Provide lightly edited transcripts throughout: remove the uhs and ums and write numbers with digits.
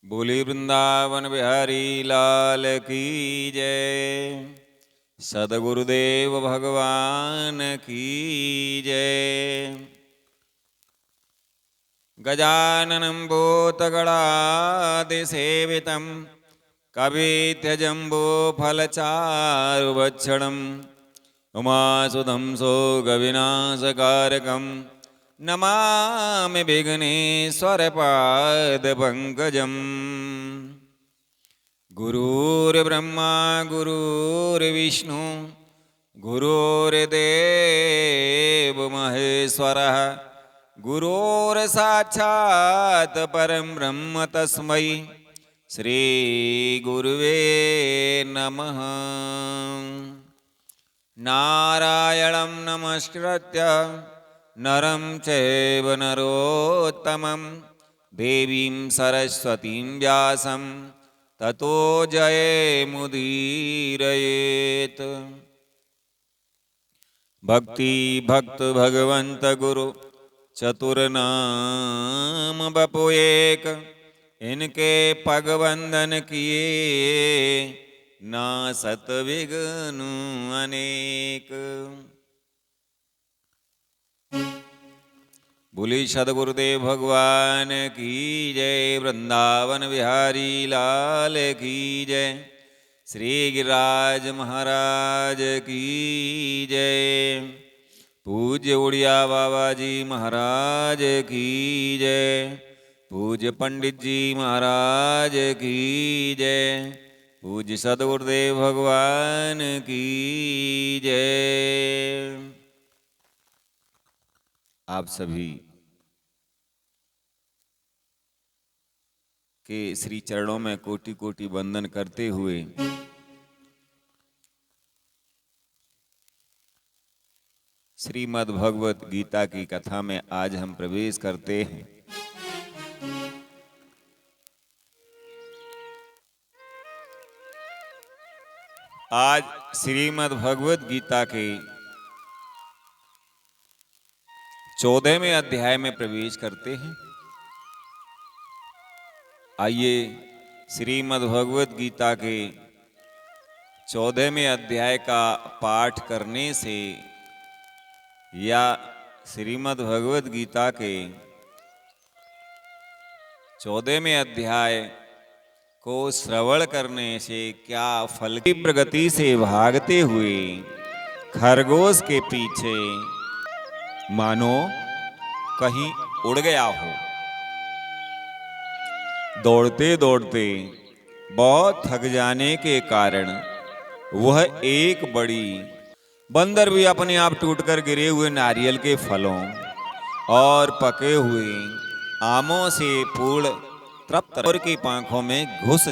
बोली वृंदावन बिहारी लाल की जय। सदगुरुदेव भगवान की जय। गजाननं भूतगणादिसेवितं कवित्यजम्बूफलचारुभक्षणं उमासुतं शोकविनाशकारकं नमामि विघ्नेश्वरपादपङ्कजम्। गुरुर्ब्रह्मा गुरुर्विष्णु गुरुर्देव महेश्वरः गुरुर्साक्षात् परं ब्रह्म तस्मै श्री गुरुवे नमः। नारायणं नमस्कृत्य नरं चैव नरोत्तमं देवीं सरस्वतीं व्यासं ततो जयमुदीरयेत्। भक्ति भक्त भगवंत गुरु चतुर्नाम बपु एक, इनके पग वंदन किए ना सत विघ्न अनेक। बोली सदगुरुदेव भगवान की जय। वृंदावन बिहारी लाल की जय। श्री गिरिराज महाराज की जय। पूज्य उड़िया बाबा जी महाराज की जय। पूज्य पंडित जी महाराज की जय। पूज्य सदगुरुदेव भगवान की जय। आप सभी के श्री चरणों में कोटि कोटि वंदन करते हुए श्रीमद् भगवत गीता की कथा में आज हम प्रवेश करते हैं। आज श्रीमद् भगवत गीता के 14वें अध्याय में प्रवेश करते हैं। आइए श्रीमद् भगवत गीता के 14वें अध्याय का पाठ करने से या श्रीमद् भगवत गीता के 14वें अध्याय को श्रवण करने से क्या फल की प्रगति से भागते हुए खरगोश के पीछे मानो कहीं उड़ गया हो। दौड़ते दौड़ते बहुत थक जाने के कारण वह एक बड़ी बंदर भी अपने आप टूटकर गिरे हुए नारियल के फलों और पके हुए आमों से पूर्ण तृप्त की पांखों में घुस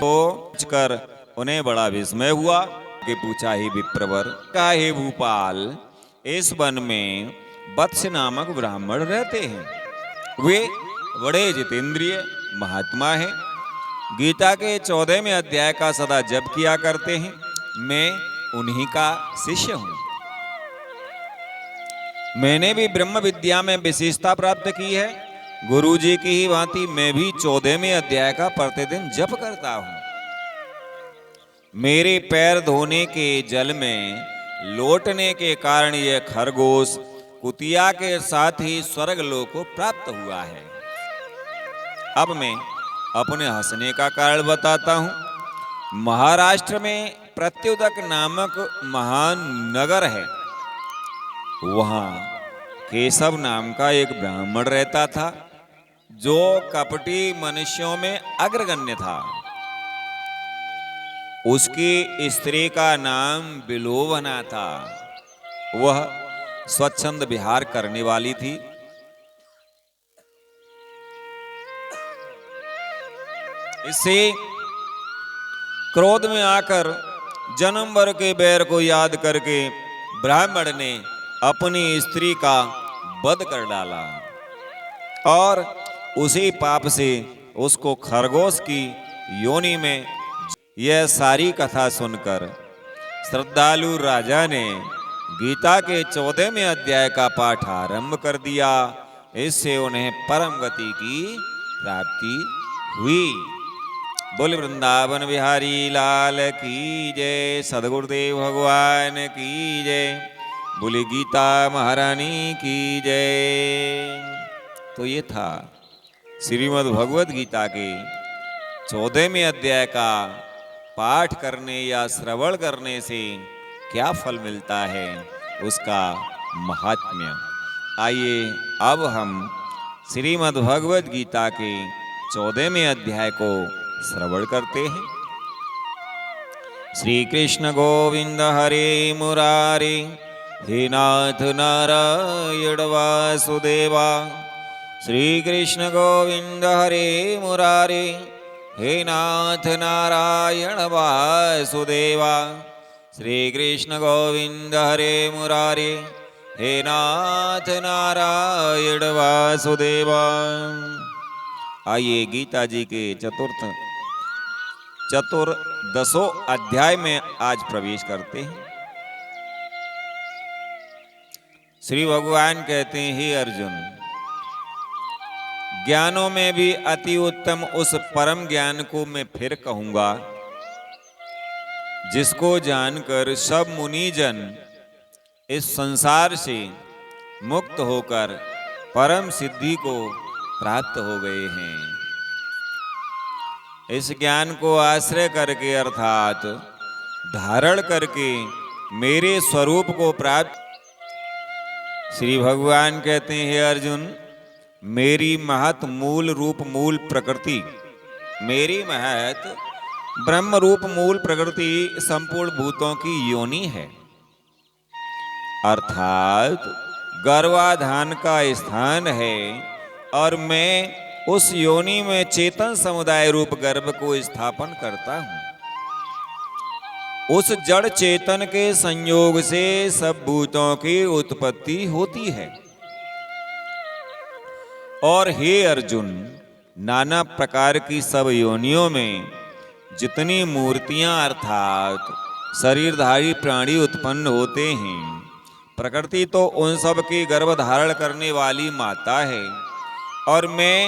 कर उन्हें बड़ा विस्मय हुआ कि पूछा, ही विप्रवर का हे भूपाल, इस वन में वत्स नामक ब्राह्मण रहते हैं। वे बड़े जितेंद्रिय महात्मा हैं। गीता के 14वें अध्याय का सदा जप किया करते हैं। मैं उन्हीं का शिष्य हूं। मैंने भी ब्रह्म विद्या में विशेषता प्राप्त की है। गुरुजी की ही भांति मैं भी 14वें अध्याय का प्रतिदिन जप करता हूं। मेरे पैर धोने के जल में लौटने के कारण यह खरगोश कुतिया के साथ ही स्वर्ग लोक को प्राप्त हुआ है। अब मैं अपने हंसने का कारण बताता हूं। महाराष्ट्र में प्रत्युदक नामक महान नगर है। वहां केशव नाम का एक ब्राह्मण रहता था, जो कपटी मनुष्यों में अग्रगण्य था। उसकी स्त्री का नाम बिलोवना था। वह स्वच्छंद विहार करने वाली थी। इससे क्रोध में आकर जन्म भर के बैर को याद करके ब्राह्मण ने अपनी स्त्री का वध कर डाला और उसी पाप से उसको खरगोश की योनि में। यह सारी कथा सुनकर श्रद्धालु राजा ने गीता के 14वें अध्याय का पाठ आरंभ कर दिया। इससे उन्हें परम गति की प्राप्ति हुई। बोल वृंदावन बिहारी लाल की जय, सदगुरुदेव भगवान की जय, बोले गीता महारानी की जय। तो ये था श्रीमद् भगवत गीता के 14वें अध्याय का पाठ करने या श्रवण करने से क्या फल मिलता है, उसका महात्म्य। आइए अब हम श्रीमद् भगवत गीता के 14वें अध्याय को श्रवण करते हैं। श्री कृष्ण गोविंद हरे मुरारे, हे नाथ नारायण वासुदेवा। श्री कृष्ण गोविंद हरे मुरारे, हे नाथ नारायण वासुदेवा। श्री कृष्ण गोविंद हरे मुरारे, हे नाथ नारायण वासुदेवा। आइए गीता जी के चतुर्दशों अध्याय में आज प्रवेश करते हैं। श्री भगवान कहते हैं, हे अर्जुन, ज्ञानों में भी अति उत्तम उस परम ज्ञान को मैं फिर कहूंगा, जिसको जानकर सब मुनिजन इस संसार से मुक्त होकर परम सिद्धि को प्राप्त हो गए हैं। इस ज्ञान को आश्रय करके अर्थात धारण करके मेरे स्वरूप को प्राप्त। श्री भगवान कहते हैं, हे अर्जुन, मेरी महत मूल रूप मूल प्रकृति, मेरी महत ब्रह्म रूप मूल प्रकृति संपूर्ण भूतों की योनि है, अर्थात गर्भाधान का स्थान है, और मैं उस योनि में चेतन समुदाय रूप गर्भ को स्थापन करता हूं। उस जड़ चेतन के संयोग से सब भूतों की उत्पत्ति होती है। और हे अर्जुन, नाना प्रकार की सब योनियों में जितनी मूर्तियां अर्थात शरीरधारी प्राणी उत्पन्न होते हैं, प्रकृति तो उन सब की गर्भ धारण करने वाली माता है, और मैं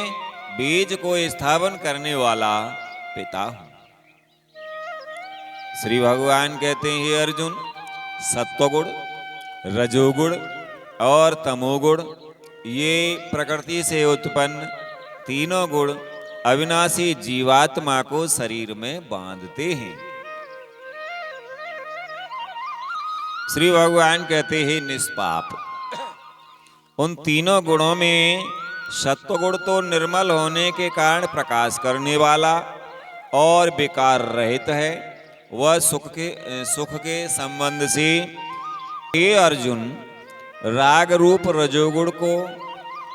बीज को स्थापन करने वाला पिता हूं। श्री भगवान कहते हैं, हे अर्जुन, सत्वगुण, रजोगुण और तमोगुण, ये प्रकृति से उत्पन्न तीनों गुण अविनाशी जीवात्मा को शरीर में बांधते हैं। श्री भगवान कहते हैं, निष्पाप, उन तीनों गुणों में सत्वगुण तो निर्मल होने के कारण प्रकाश करने वाला और विकार रहित है, वह सुख के संबंध से। हे अर्जुन, राग रूप रजोगुण को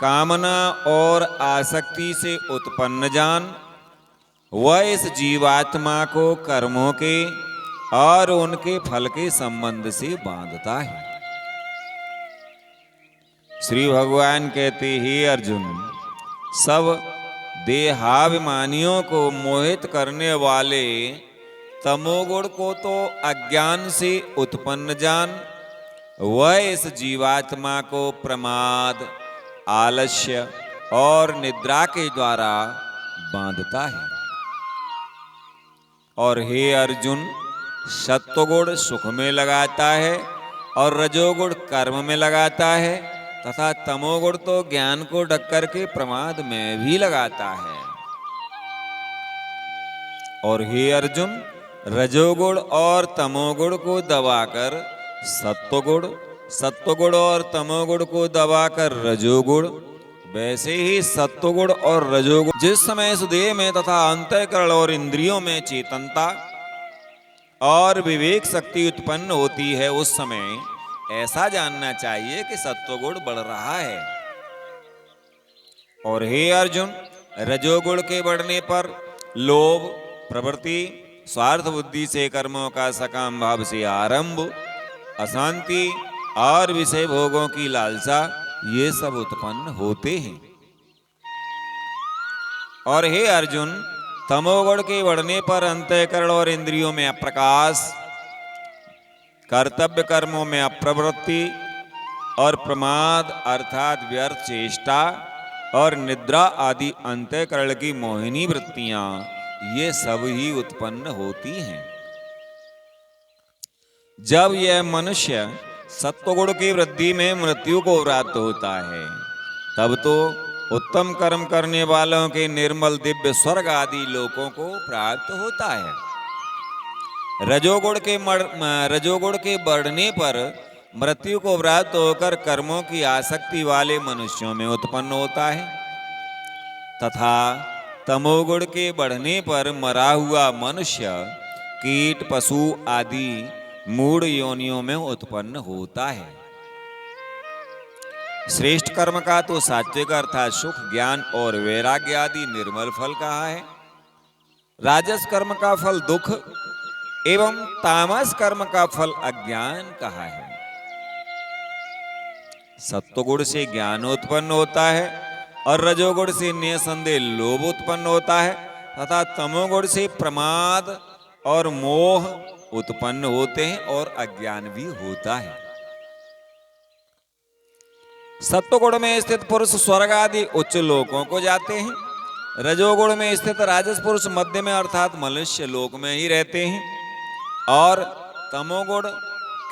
कामना और आसक्ति से उत्पन्न जान, वह इस जीवात्मा को कर्मों के और उनके फल के संबंध से बांधता है। श्री भगवान कहते, हे अर्जुन, सब देहाभिमानियों को मोहित करने वाले तमोगुण को तो अज्ञान से उत्पन्न जान, वह इस जीवात्मा को प्रमाद, आलस्य और निद्रा के द्वारा बांधता है। और हे अर्जुन, सत्वगुण सुख में लगाता है और रजोगुण कर्म में लगाता है, तथा तमोगुण तो ज्ञान को ढक करके प्रमाद में भी लगाता है। और हे अर्जुन, रजोगुण और तमोगुण को दबाकर सत्वगुण और तमोगुण को दबाकर रजोगुण, वैसे ही सत्वगुण और रजोगुण जिस समय इस देह में तथा अंतःकरण और इंद्रियों में चेतनता और विवेक शक्ति उत्पन्न होती है, उस समय ऐसा जानना चाहिए कि सत्वगुण बढ़ रहा है। और हे अर्जुन, रजोगुण के बढ़ने पर लोभ, प्रवृत्ति, स्वार्थ बुद्धि से कर्मों का सकाम भाव से आरंभ, अशांति और विषय भोगों की लालसा, ये सब उत्पन्न होते हैं। और हे अर्जुन, तमोगुण के बढ़ने पर अंतःकरण और इंद्रियों में अप्रकाश, कर्तव्य कर्मों में अप्रवृत्ति और प्रमाद अर्थात व्यर्थ चेष्टा और निद्रा आदि अंतःकरण की मोहिनी वृत्तियां ये सब ही उत्पन्न होती हैं। जब यह मनुष्य सत्वगुण की वृद्धि में मृत्यु को प्राप्त होता है, तब तो उत्तम कर्म करने वालों के निर्मल दिव्य स्वर्ग आदि लोकों को प्राप्त होता है। रजोगुण के बढ़ने पर मृत्यु को प्राप्त होकर कर्मों की आसक्ति वाले मनुष्यों में उत्पन्न होता है, तथा तमोगुण के बढ़ने पर मरा हुआ मनुष्य कीट पशु आदि मूढ़ योनियों में उत्पन्न होता है। श्रेष्ठ कर्म का तो सात्विक अर्थात सुख ज्ञान और वैराग्य आदि निर्मल फल कहा है। राजस कर्म का फल दुख एवं तामस कर्म का फल अज्ञान कहा है। सत्वगुण से ज्ञान उत्पन्न होता है और रजोगुण से निसंदेह लोभ उत्पन्न होता है, तथा तमोगुण से प्रमाद और मोह उत्पन्न होते हैं और अज्ञान भी होता है। सत्वगुण में स्थित पुरुष स्वर्ग आदि उच्च लोकों को जाते हैं। रजोगुण में स्थित राजस पुरुष मध्य में अर्थात मनुष्य लोक में ही रहते हैं, और तमोगुण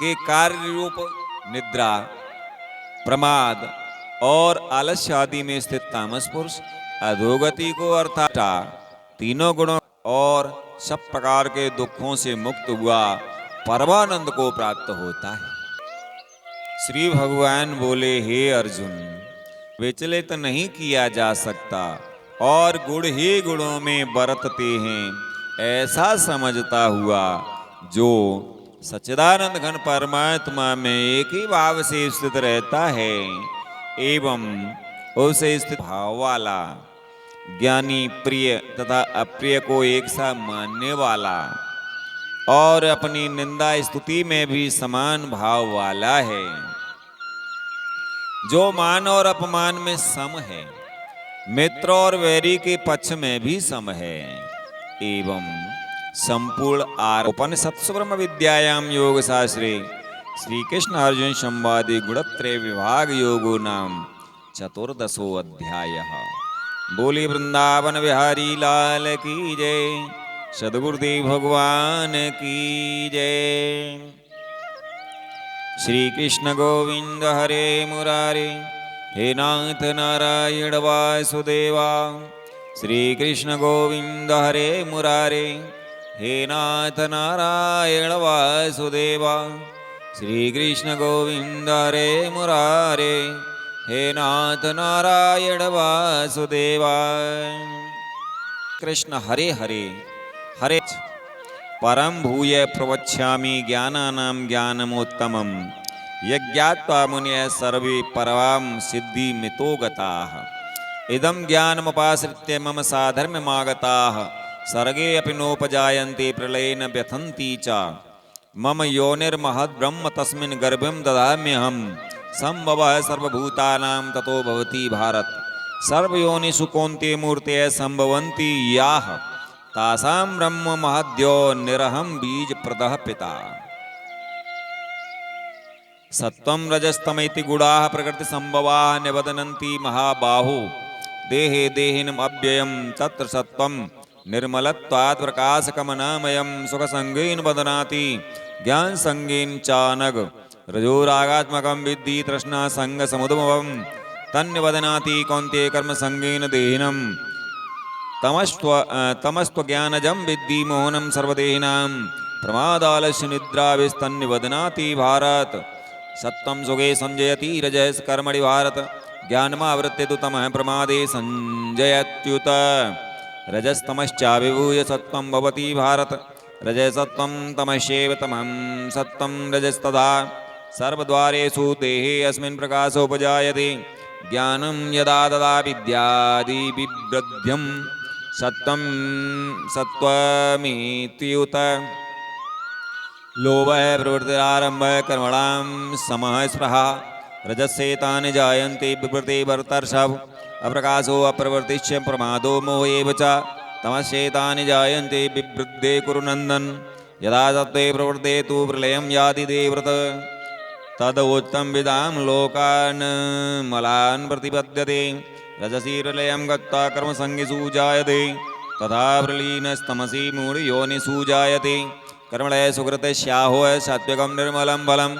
के कार्य रूप निद्रा प्रमाद और आलस्य आदि में स्थित तामस पुरुष अधोगति को अर्थात तीनों गुणों और सब प्रकार के दुखों से मुक्त हुआ परमानंद को प्राप्त होता है। श्री भगवान बोले, हे अर्जुन, विचलित नहीं किया जा सकता और गुण ही गुणों में बरतते हैं ऐसा समझता हुआ जो सच्चिदानंद घन परमात्मा में एक ही भाव से स्थित रहता है एवं उसे स्थित भाव वाला, ज्ञानी प्रिय तथा अप्रिय को एक सा मानने वाला और अपनी निंदा स्तुति में भी समान भाव वाला है, जो मान और अपमान में सम है, मित्र और वैरी के पक्ष में भी सम है, एवं संपूर्ण उपनिषत्सु ब्रह्म विद्यायाम योग शास्त्रे श्री कृष्ण अर्जुन संवादे गुणत्रय विभाग योगो नाम चतुर्दशो अध्यायः। बोले वृंदावन बिहारी लाल की जय, सद्गुरुदेव भगवान की जय। श्री कृष्ण गोविंद हरे मुरारे, हे नाथ नारायण वासुदेवा। श्री कृष्ण गोविंद हरे मुरारे, हे नाथ नारायण वासुदेवा। श्री कृष्ण गोविंद हरे मुरारे, हे नाथ नारायण वासुदेवा। कृष्ण हरे हरे हरे परम भूय प्रवक्ष्यामि ज्ञानानां ज्ञानमोत्तमं, यज्ञात्वा मुनयः सर्वे परमां सिद्धिमितो गताः। इदं ज्ञानमुपाश्रित्य मम साधर्म्यमागताः, सर्गे अपि नोपजायन्ते प्रलये न व्यथन्ति च। मम योनिर्महद्ब्रह्म तस्मिन् गर्भं ददाम्यहं, सम्भवः सर्वभूतानां ततो भवति भारत। सर्वयोनिषु कौन्तेय मूर्तयः सम्भवन्ति याः, तासां ब्रह्म महद्यो निरहं बीज प्रदः पिता। सत्वं रजस्तमेति गुणाः प्रकृति संभवाः निबध्नन्ति महाबाहो, देहे देहिनम् अव्ययं तत्र सत्वं निर्मलत्वात् प्रकाशकमनामयं सुखसंगेन बध्नाति ज्ञान संगेन चानग। रजोरागात्मकं विद्धि तृष्णा संग समुद्भवं तन्निबध्नाति कौन्तेय कर्म संगेन देहिनम्। तमस्त्व ज्ञानजं विद्धि मोहनं सर्वदेहिनां, प्रमादालस्य निद्राभिस्तन्निबध्नाति भारत। सत्वं सुखे संजयति रजस् कर्मणि भारत, ज्ञानमावृत्य तु तमः प्रमादे संजयत्युत। रजस्तमश्चाभिभूय सत्वं भवति भारत, रजसत्वं तमश्चैव तमः सत्वं रजस्तथा। सर्वद्वारेषु देहे अस्मिन् प्रकाशोपजायते, ज्ञानं यदा तदा विद्यादि बिभ्रद्यं सत्वं सत्वमित्युत। लोभः प्रवृत्तिरारम्भः कर्मणां समः स्पृहा, रजस्येतानि जायन्ते विवृते भरतर्षभ। अप्रकाशो अप्रवृत्तिश्च प्रमादो मोह एव च, तमश्चेतानि जायन्ते विवृद्धे कुरु नन्दन। यदा सत्त्वे प्रवृत्ते तु प्रलयं याति देवव्रत, तदोत्तम विदां लोकान् मलान् प्रतिपद्यते। रजसी प्रलयं गत्वा कर्मसंगिषु जायते, तथा प्रलीनस्तमसि मूढयोनिषु जायते कर्मणः सुकृते स्याहो सात्विकं निर्मलं बलं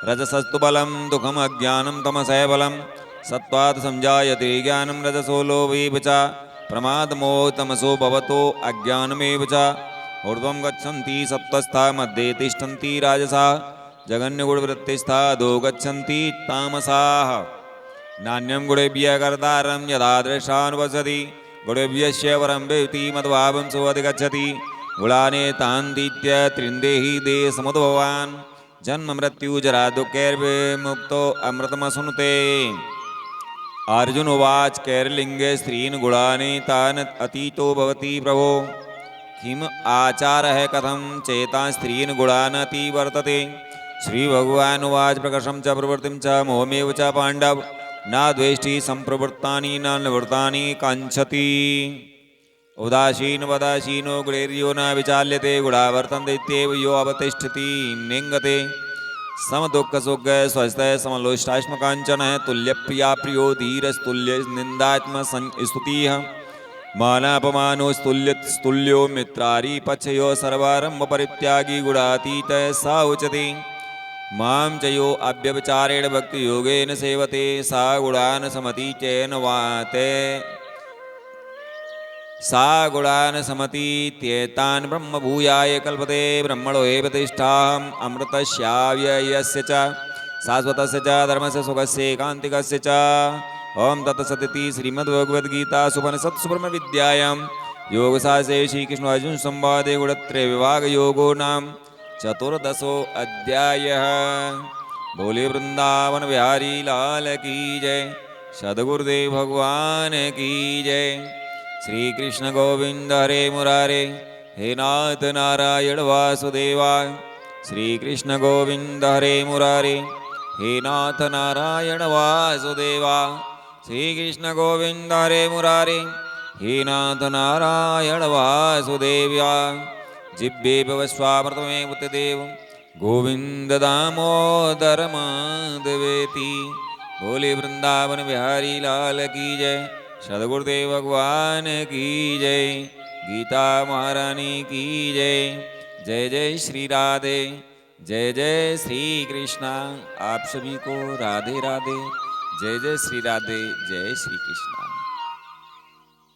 रजसस्तु बलं दुःखम् अज्ञानं तमसः बलं सत्त्वात् संजायते ज्ञानं रजसो लोभेव च प्रमादमोह तमसो भवतो अज्ञानमेव च ऊर्ध्वं गच्छन्ति सत्त्वस्था मध्ये तिष्ठन्ति राजसाः जगन्यगुणवृत्तिस्था अधो गच्छन्ति तामसाः नान्यं गुणेभ्यः कर्तारं यदा दृष्टानुपश्यति गुणेभ्यश्च परं वेत्ति मद्भावं सोऽधिगच्छति गुणाने तान्तीत्य त्रिन्देहि देहसमुद्भवान् जन्म मृत्यु जरा दुःखैर्विमुक्तो अमृतमश्नुते। अर्जुन उवाच कैर्लिङ्गे स्त्रीन् गुणानि तान् अतीतो भवति प्रभो किम् आचारः कथं चेता स्त्रीन् गुणान् अतिवर्तते। श्रीभगवानुवाच प्रकर्षं च प्रवृत्तिं च मोहमेव च पाण्डव न द्वेष्टि सम्प्रवृत्तानि न निवृत्तानि काञ्क्षति। उदासीनो गुणैर्यो न विचाल्यते गुणा वर्तन्ते इत्येव यो अवतिष्ठति निङ्गते समदुःखसुख स्वस्थः समलोष्टाश्मकाञ्चनः तुल्यप्रिया प्रियो धीरस्तुल्यनिन्दात्मस्तुतिः मानापमानोस्तुल्यो मित्रारिपक्षयो सर्वारम्भपरित्यागी गुणातीतः स उच्यते। मां च यो अव्यभिचारेण भक्तियोगेन सेवते सा गुणान् समतीत्येन वाते सा गुणान् समतीत्येतान् ब्रह्मभूयाय कल्पते। ब्रह्मणो एव तिष्ठाहम् अमृतस्याव्ययस्य च शाश्वतस्य च धर्मस्य सुखस्य एकान्तिकस्य च। ओम तत्सदिति श्रीमद्भगवद्गीतासु उपनिषत्सु ब्रह्मविद्यायां योगशास्त्रे श्रीकृष्णार्जुन संवादे गुणत्रय विभाग योगो नाम चतुर्दशो अध्यायः। बोले वृंदावन बिहारी लाल की जय, सद्गुरुदेव भगवान की जय। श्री कृष्ण गोविंद हरे मुरारे, हे नाथ नारायण वासुदेवाय। श्री कृष्ण गोविंद हरे मुरारे, हे नाथ नारायण वासुदेवाय। श्री कृष्ण गोविंद हरे मुरारे, हे नाथ नारायण वासुदेवाय। जिह्वे भवस्वामृतमे बुद्धदेव गोविंद दामोदर माधवेति। बोले वृंदावन बिहारी लाल की जय, सद्गुरुदेव भगवान की जय, गीता महारानी की जय। जय जय श्री राधे, जय जय श्री कृष्णा। आप सभी को राधे राधे, जय जय श्री राधे, जय श्री कृष्ण।